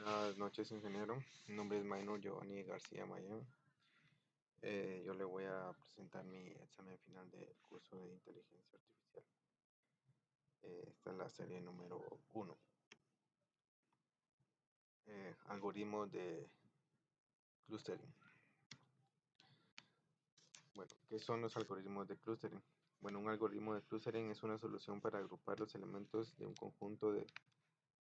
Buenas noches, ingeniero. Mi nombre es Maynor Giovanni García Mayán. Yo le voy a presentar mi examen final del curso de inteligencia artificial. Esta es la serie número 1. Algoritmos de clustering. Bueno, ¿qué son los algoritmos de clustering? Bueno, un algoritmo de clustering es una solución para agrupar los elementos de un conjunto de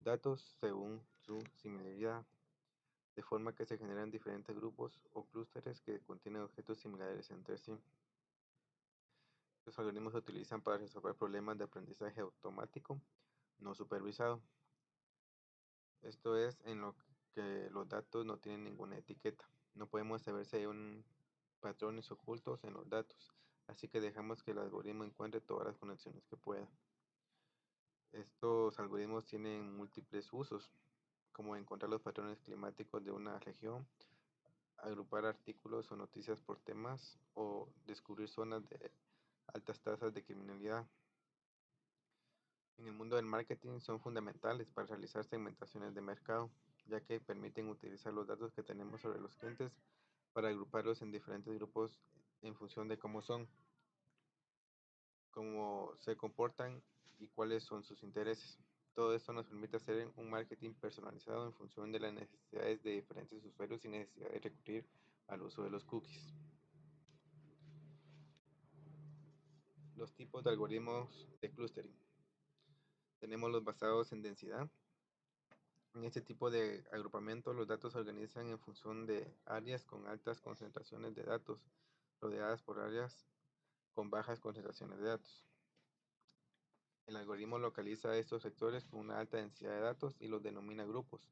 datos según su similaridad, de forma que se generan diferentes grupos o clústeres que contienen objetos similares entre sí. Los algoritmos se utilizan para resolver problemas de aprendizaje automático no supervisado. Esto es en lo que los datos no tienen ninguna etiqueta. No podemos saber si hay patrones ocultos en los datos, así que dejamos que el algoritmo encuentre todas las conexiones que pueda. Estos algoritmos tienen múltiples usos, como encontrar los patrones climáticos de una región, agrupar artículos o noticias por temas o descubrir zonas de altas tasas de criminalidad. En el mundo del marketing son fundamentales para realizar segmentaciones de mercado, ya que permiten utilizar los datos que tenemos sobre los clientes para agruparlos en diferentes grupos en función de cómo son, cómo se comportan y cuáles son sus intereses. Todo esto nos permite hacer un marketing personalizado en función de las necesidades de diferentes usuarios sin necesidad de recurrir al uso de los cookies. Los tipos de algoritmos de clustering. Tenemos los basados en densidad. En este tipo de agrupamiento, los datos se organizan en función de áreas con altas concentraciones de datos, rodeadas por áreas con bajas concentraciones de datos. El algoritmo localiza estos sectores con una alta densidad de datos y los denomina grupos.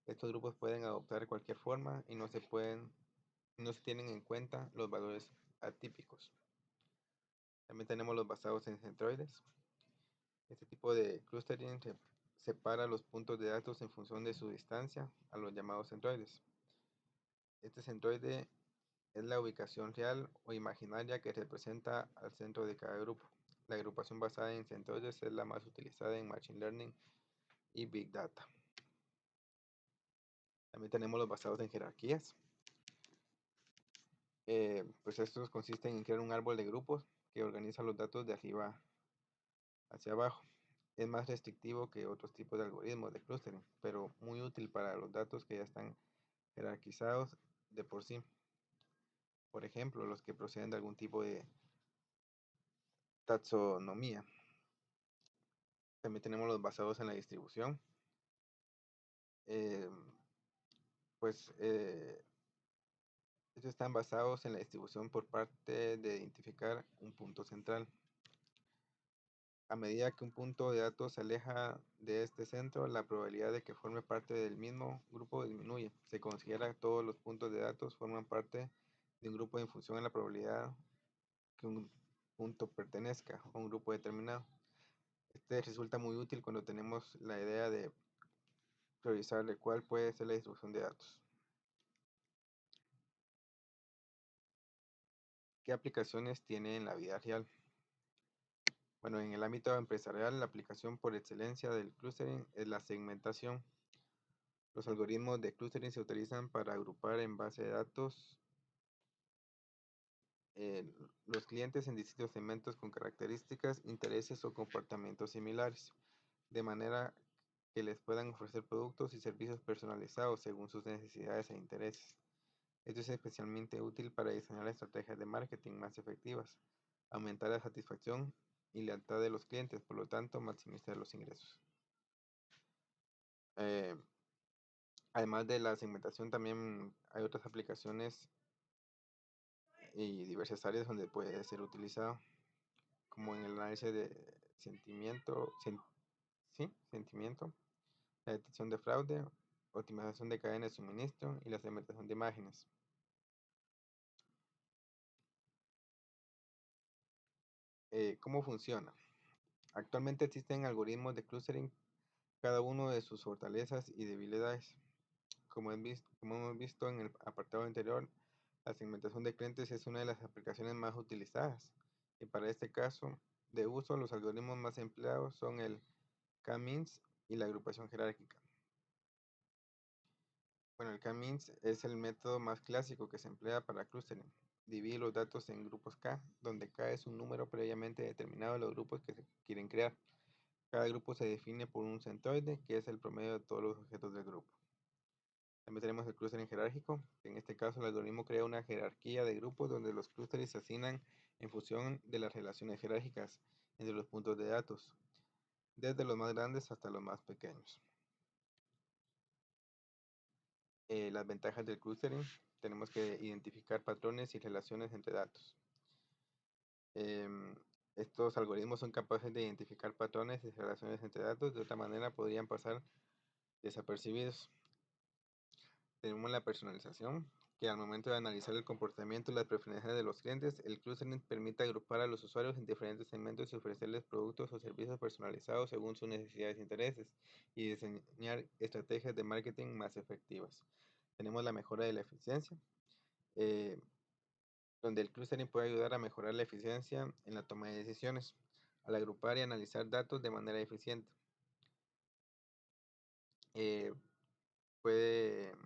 Estos grupos pueden adoptar cualquier forma y no se tienen en cuenta los valores atípicos. También tenemos los basados en centroides. Este tipo de clustering separa los puntos de datos en función de su distancia a los llamados centroides. Este centroide es la ubicación real o imaginaria que representa al centro de cada grupo. La agrupación basada en centroides es la más utilizada en Machine Learning y Big Data. También tenemos los basados en jerarquías. Pues estos consisten en crear un árbol de grupos que organiza los datos de arriba hacia abajo. Es más restrictivo que otros tipos de algoritmos de clustering, pero muy útil para los datos que ya están jerarquizados de por sí. Por ejemplo, los que proceden de algún tipo de taxonomía. También tenemos los basados en la distribución. Eh, Estos están basados en la distribución por parte de identificar un punto central. A medida que un punto de datos se aleja de este centro, la probabilidad de que forme parte del mismo grupo disminuye. Se considera que todos los puntos de datos forman parte de un grupo en función de la probabilidad que un punto pertenezca a un grupo determinado. Este resulta muy útil cuando tenemos la idea de priorizar de cuál puede ser la distribución de datos. ¿Qué aplicaciones tiene en la vida real? Bueno, en el ámbito empresarial, la aplicación por excelencia del clustering es la segmentación. Los algoritmos de clustering se utilizan para agrupar en base de datos los clientes en distintos segmentos con características, intereses o comportamientos similares, de manera que les puedan ofrecer productos y servicios personalizados según sus necesidades e intereses. Esto es especialmente útil para diseñar estrategias de marketing más efectivas, aumentar la satisfacción y lealtad de los clientes, por lo tanto, maximizar los ingresos. Eh, Además de la segmentación, también hay otras aplicaciones y diversas áreas donde puede ser utilizado, como en el análisis de sentimiento, la detección de fraude, optimización de cadenas de suministro y la segmentación de imágenes. ¿Cómo funciona? Actualmente existen algoritmos de clustering, cada uno de sus fortalezas y debilidades. Como hemos visto en el apartado anterior, la segmentación de clientes es una de las aplicaciones más utilizadas. Y para este caso de uso, los algoritmos más empleados son el K-means y la agrupación jerárquica. Bueno, el K-means es el método más clásico que se emplea para clustering. Divide los datos en grupos K, donde K es un número previamente determinado de los grupos que se quieren crear. Cada grupo se define por un centroide, que es el promedio de todos los objetos del grupo. También tenemos el clustering jerárquico, que en este caso el algoritmo crea una jerarquía de grupos donde los clústeres se asignan en función de las relaciones jerárquicas entre los puntos de datos, desde los más grandes hasta los más pequeños. Las ventajas del clustering: tenemos que identificar patrones y relaciones entre datos. Em, Estos algoritmos son capaces de identificar patrones y relaciones entre datos, de otra manera podrían pasar desapercibidos. Tenemos la personalización, que al momento de analizar el comportamiento y las preferencias de los clientes, el clustering permite agrupar a los usuarios en diferentes segmentos y ofrecerles productos o servicios personalizados según sus necesidades e intereses, y diseñar estrategias de marketing más efectivas. Tenemos la mejora de la eficiencia, eh, donde el clustering puede ayudar a mejorar la eficiencia en la toma de decisiones, al agrupar y analizar datos de manera eficiente. Eh, Puede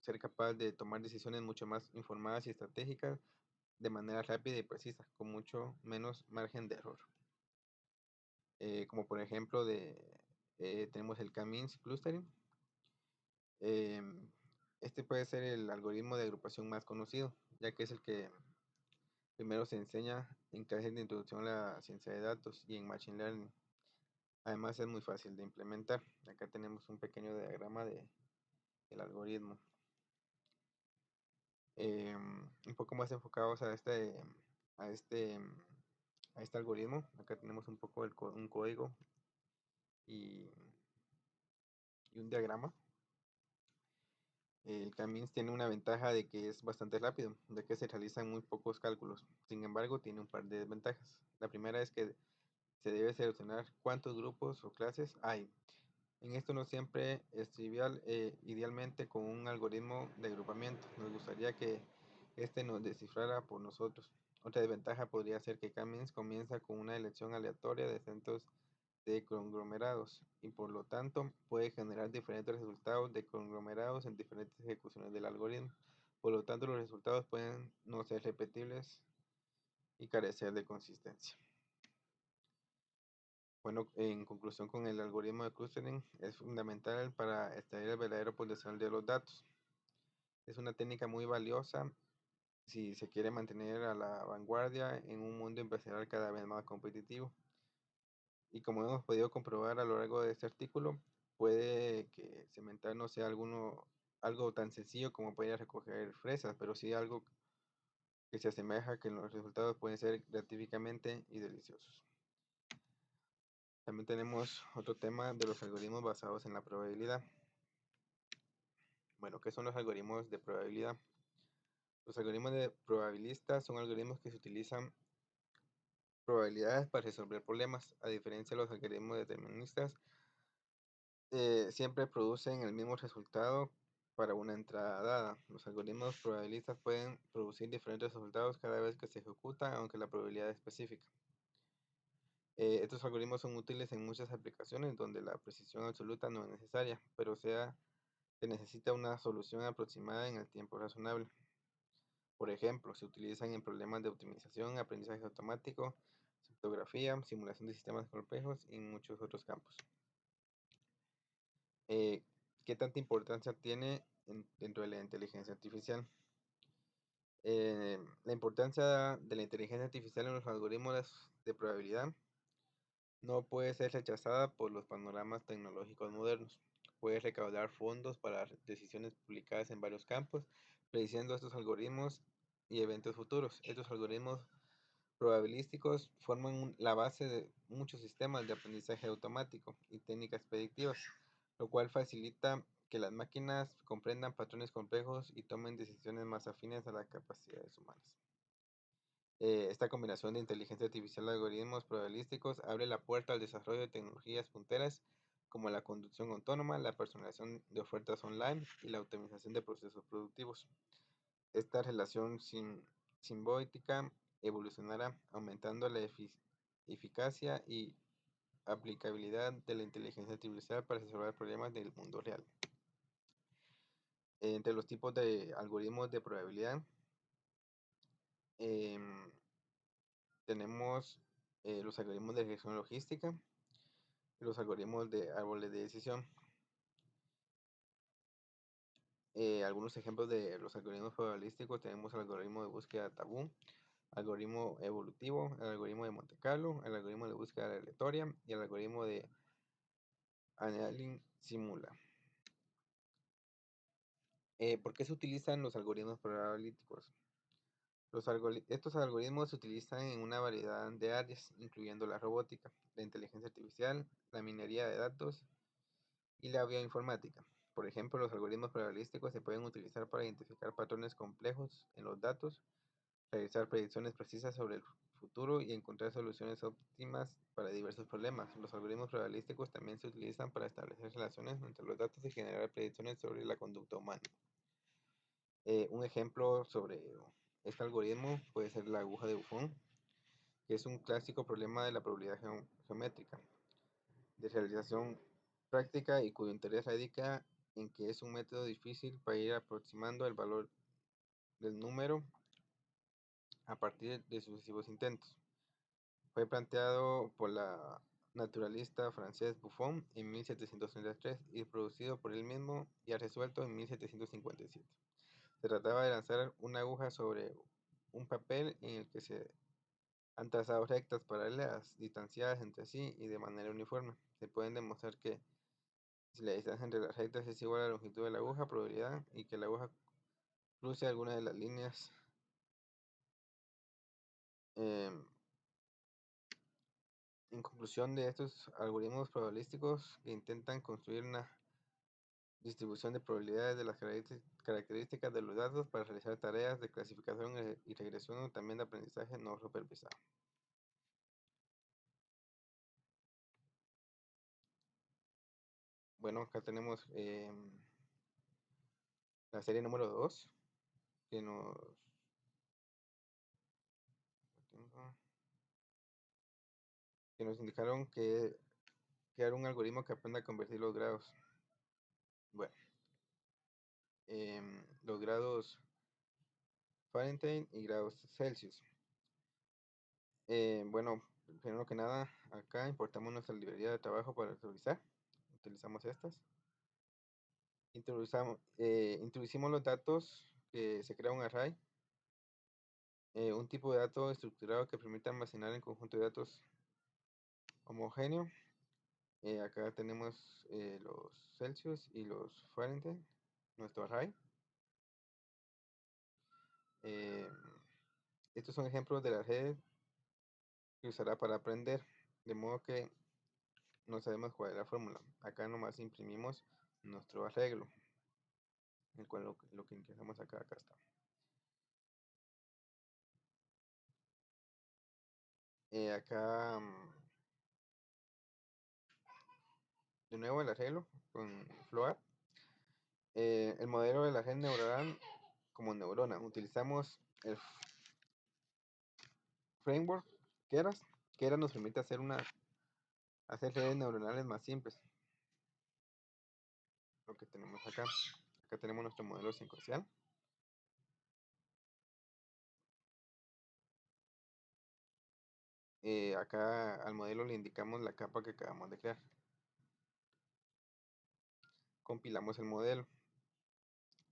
ser capaz de tomar decisiones mucho más informadas y estratégicas de manera rápida y precisa, con mucho menos margen de error. Como por ejemplo, tenemos el K-means clustering. Em, este puede ser el algoritmo de agrupación más conocido, ya que es el que primero se enseña en clases de introducción a la ciencia de datos y en Machine Learning. Además es muy fácil de implementar. Acá tenemos un pequeño diagrama del algoritmo. Un poco más enfocados a este, a este algoritmo. Acá tenemos un poco un código y, y un diagrama. El K-means tiene una ventaja de que es bastante rápido, ya que se realizan muy pocos cálculos. Sin embargo, tiene un par de desventajas. La primera es que se debe seleccionar cuántos grupos o clases hay. En esto no siempre es trivial, idealmente con un algoritmo de agrupamiento. Nos gustaría que este nos descifrara por nosotros. Otra desventaja podría ser que K-means comienza con una elección aleatoria de centros de conglomerados y por lo tanto puede generar diferentes resultados de conglomerados en diferentes ejecuciones del algoritmo. Por lo tanto, los resultados pueden no ser repetibles y carecer de consistencia. Bueno, en conclusión, con el algoritmo de clustering es fundamental para extraer el verdadero potencial de los datos. Es una técnica muy valiosa si se quiere mantener a la vanguardia en un mundo empresarial cada vez más competitivo. Y como hemos podido comprobar a lo largo de este artículo, puede que cementar no sea algo tan sencillo como poder recoger fresas, pero sí algo que se asemeja, que los resultados pueden ser gratificamente y deliciosos. También tenemos otro tema de los algoritmos basados en la probabilidad. Bueno, ¿qué son los algoritmos de probabilidad? Los algoritmos de probabilistas son algoritmos que se utilizan probabilidades para resolver problemas. A diferencia de los algoritmos deterministas, siempre producen el mismo resultado para una entrada dada. Los algoritmos probabilistas pueden producir diferentes resultados cada vez que se ejecutan, aunque la probabilidad es específica. Estos algoritmos son útiles en muchas aplicaciones donde la precisión absoluta no es necesaria, pero se necesita una solución aproximada en el tiempo razonable. Por ejemplo, se utilizan en problemas de optimización, aprendizaje automático, criptografía, simulación de sistemas complejos y en muchos otros campos. ¿Qué tanta importancia tiene dentro de la inteligencia artificial? La importancia de la inteligencia artificial en los algoritmos de probabilidad no puede ser rechazada por los panoramas tecnológicos modernos. Puede recaudar fondos para decisiones publicadas en varios campos, prediciendo estos algoritmos y eventos futuros. Estos algoritmos probabilísticos forman la base de muchos sistemas de aprendizaje automático y técnicas predictivas, lo cual facilita que las máquinas comprendan patrones complejos y tomen decisiones más afines a las capacidades humanas. Esta combinación de inteligencia artificial y algoritmos probabilísticos abre la puerta al desarrollo de tecnologías punteras como la conducción autónoma, la personalización de ofertas online y la optimización de procesos productivos. Esta relación simbiótica evolucionará, aumentando la eficacia y aplicabilidad de la inteligencia artificial para resolver problemas del mundo real. Entre los tipos de algoritmos de probabilidad em, tenemos los algoritmos de regresión logística y los algoritmos de árboles de decisión. Algunos ejemplos de los algoritmos probabilísticos tenemos el algoritmo de búsqueda tabú, algoritmo evolutivo, el algoritmo de Monte Carlo, el algoritmo de búsqueda aleatoria y el algoritmo de annealing simula. ¿Por qué se utilizan los algoritmos probabilísticos? Estos algoritmos se utilizan en una variedad de áreas, incluyendo la robótica, la inteligencia artificial, la minería de datos y la bioinformática. Por ejemplo, los algoritmos probabilísticos se pueden utilizar para identificar patrones complejos en los datos, realizar predicciones precisas sobre el futuro y encontrar soluciones óptimas para diversos problemas. Los algoritmos probabilísticos también se utilizan para establecer relaciones entre los datos y generar predicciones sobre la conducta humana. Un ejemplo sobre este algoritmo puede ser la aguja de Buffon, que es un clásico problema de la probabilidad geométrica de realización práctica y cuyo interés radica en que es un método difícil para ir aproximando el valor del número a partir de sucesivos intentos. Fue planteado por la naturalista francés Buffon en 1733 y producido por él mismo y resuelto en 1757. Se trataba de lanzar una aguja sobre un papel en el que se han trazado rectas paralelas, distanciadas entre sí y de manera uniforme. Se pueden demostrar que si la distancia entre las rectas es igual a la longitud de la aguja, probabilidad, y que la aguja cruce alguna de las líneas, em, en conclusión de estos algoritmos probabilísticos que intentan construir una distribución de probabilidades de las características de los datos para realizar tareas de clasificación y regresión o también de aprendizaje no supervisado. Bueno, acá tenemos la serie número 2 que nos indicaron que crear un algoritmo que aprenda a convertir los grados. Bueno, los grados Fahrenheit y grados Celsius. Bueno, primero que nada, acá importamos nuestra librería de trabajo para visualizar. Utilizamos estas. Introducimos los datos que se crea un array, un tipo de dato estructurado que permite almacenar el conjunto de datos homogéneo. Acá tenemos los Celsius y los Fahrenheit, nuestro array. Eh, estos son ejemplos de la red que usará para aprender, de modo que no sabemos cuál es la fórmula. Acá nomás imprimimos nuestro arreglo, el cual lo que ingresamos acá está. Acá, de nuevo el arreglo con Float. El modelo de la red neuronal como neurona. Utilizamos el framework Keras nos permite hacer redes neuronales más simples. Lo que tenemos acá. Acá tenemos nuestro modelo secuencial. Acá al modelo le indicamos la capa que acabamos de crear. Compilamos el modelo.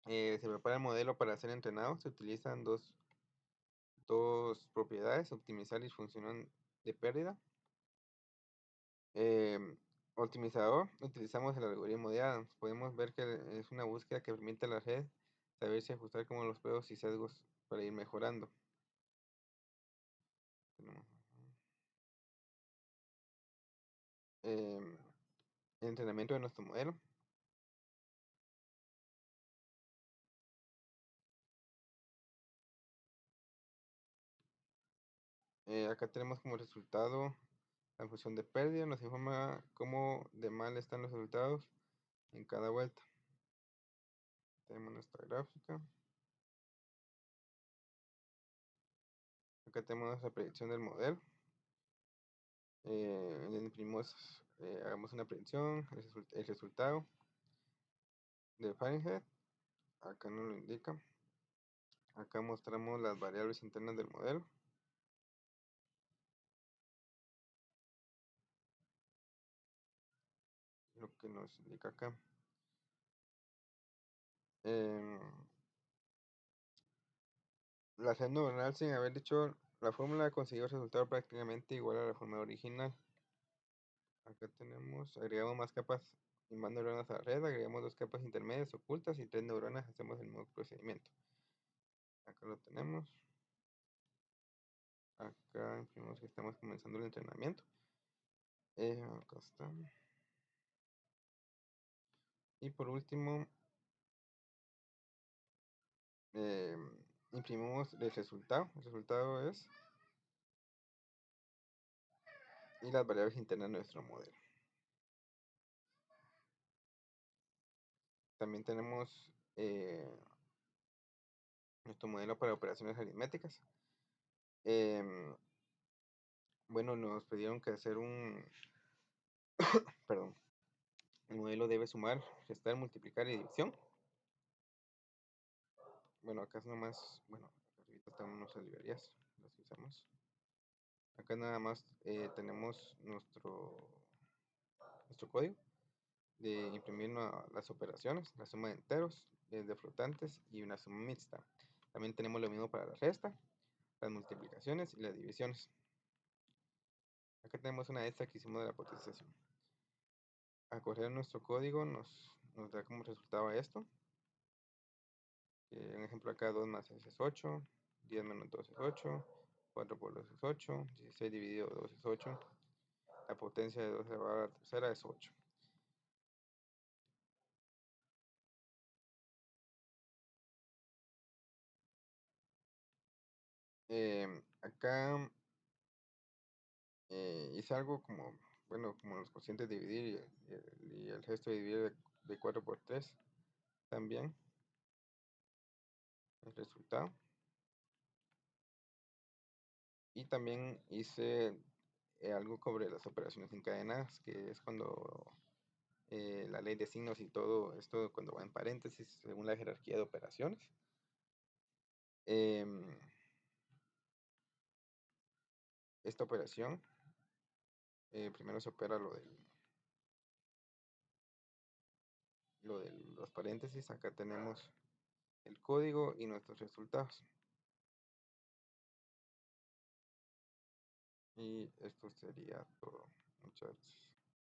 Se prepara el modelo para ser entrenado. Se utilizan dos propiedades, optimizar y función de pérdida. Optimizador, utilizamos el algoritmo de Adams. Podemos ver que es una búsqueda que permite a la red saber si ajustar como los juegos y sesgos para ir mejorando. El entrenamiento de nuestro modelo. Acá tenemos como resultado la función de pérdida. Nos informa cómo de mal están los resultados en cada vuelta. Tenemos nuestra gráfica. Acá tenemos la predicción del modelo. Hagamos una predicción, el resultado de Fahrenheit. acá nos lo indica. Acá mostramos las variables internas del modelo. Lo que nos indica acá. Em, la red neuronal, sin haber dicho la fórmula, consiguió resultado prácticamente igual a la fórmula original. Acá tenemos, agregamos más capas y más neuronas a la red, agregamos dos capas intermedias ocultas y tres neuronas, hacemos el mismo procedimiento. Acá lo tenemos. Acá imprimimos que estamos comenzando el entrenamiento. Acá está. Y por último, imprimimos el resultado. El resultado es y las variables internas de nuestro modelo. También tenemos nuestro modelo para operaciones aritméticas. Bueno, nos pidieron que hacer perdón, el modelo debe sumar, restar, multiplicar y división. Bueno, acá es nomás, bueno, ahorita estamos nuestras librerías, las usamos. Acá nada más tenemos nuestro código de imprimir las operaciones, la suma de enteros, de flotantes y una suma mixta. También tenemos lo mismo para la resta, las multiplicaciones y las divisiones. Acá tenemos una extra que hicimos de la potenciación. Al correr nuestro código nos da como resultado esto. Un ejemplo acá, 2 más 6 es 8, 10 menos 2 es 8, 4 por 2 es 8, 16 dividido 2 es 8, la potencia de 2 elevado a la tercera es 8. Acá hice algo como, bueno, como los cocientes dividir y el gesto de dividir de 4 por 3 también, el resultado. Y también hice algo sobre las operaciones encadenadas, que es cuando la ley de signos y todo esto, cuando va en paréntesis, según la jerarquía de operaciones. Em, esta operación, primero se opera lo de los paréntesis. Acá tenemos el código y nuestros resultados. Y esto sería todo, muchachos.